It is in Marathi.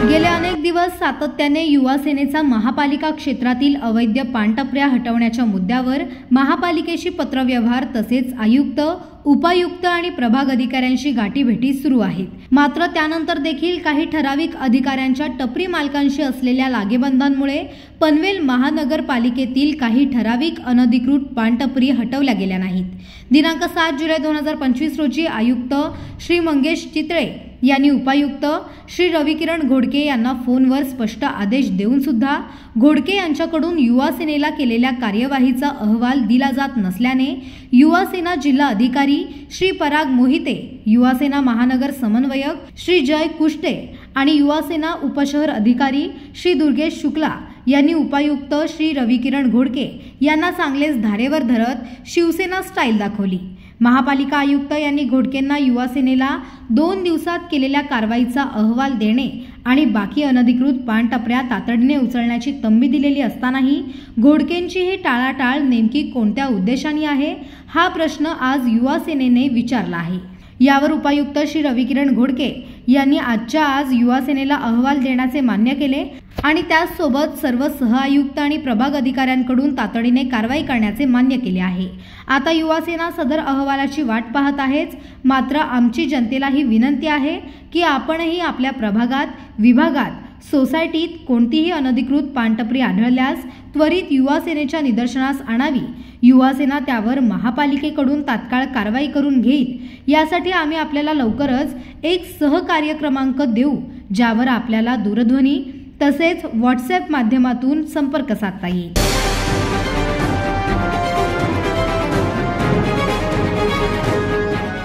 गेले अनेक दिवस सातत्याने युवा सेनेचा महापालिका क्षेत्रातील अवैध पानटपऱ्या हटवण्याच्या मुद्द्यावर महापालिकेशी पत्रव्यवहार तसेच आयुक्त, उपायुक्त आणि प्रभाग अधिकाऱ्यांशी गाठीभेटी सुरू आहेत। मात्र त्यानंतर देखील काही ठराविक अधिकाऱ्यांच्या टपरी मालकांशी असलेल्या लागेबंधांमुळे पनवेल महानगरपालिकेतील काही ठराविक अनधिकृत पानटपरी हटवल्या गेल्या नाहीत। दिनांक 7 जुलै 2025 रोजी आयुक्त श्री मंगेश चितळे यांनी उपायुक्त श्री रविकिरण घोडके यांना फोनवर स्पष्ट आदेश देऊन सुद्धा घोडके यांच्याकडून युवा सेनेला केलेल्या कार्यवाहीचा अहवाल दिला जात नसल्याने युवा सेना जिल्हा अधिकारी श्री पराग मोहिते, युवा सेना महानगर समन्वयक श्री जय कुष्टे आणि युवा सेना उपशहर अधिकारी श्री दुर्गेश शुक्ला यांनी उपायुक्त श्री रविकिरण घोडके यांना चांगलेच धारेवर धरत शिवसेना स्टाईल दाखवली। महापालिका आयुक्त यांनी घोडकेंना युवा सेनेला 2 दिवसात केलेल्या कारवाईचा अहवाल देणे आणि बाकी अनधिकृत पानटपऱ्या तातडीने उचलण्याची तंबी दिलेली असतानाही घोडकेंची ही टाळाटाळ नेमकी कोणत्या उद्देशाने आहे हा प्रश्न आज युवा सेनेने विचारला आहे। यावर उपायुक्त श्री रविकिरण घोडके यांनी आजच्या आज युवा सेनेला अहवाल देण्याचे मान्य केले आणि त्याचसोबत सर्व सहआयुक्त आणि प्रभाग अधिकाऱ्यांकडून तातडीने कारवाई करण्याचे मान्य केले आहे। आता युवा सेना सदर अहवालाची वाट पाहत आहेच, मात्र आमची जनतेला ही विनंती आहे की आपणही आपल्या प्रभागात, विभागात, सोसायटीत कोणतीही अनधिकृत पानटपरी आढळल्यास त्वरित युवा सेनेच्या निदर्शनास आणावी। युवा सेना त्यावर महापालिकेकडून तात्काळ कारवाई करून घेईल। यासाठी आम्ही आपल्याला लवकरच एक सहकार्य क्रमांक देऊ, ज्यावर आपल्याला दूरध्वनी तसेच व्हॉट्सॲप माध्यमातून संपर्क साधता येईल।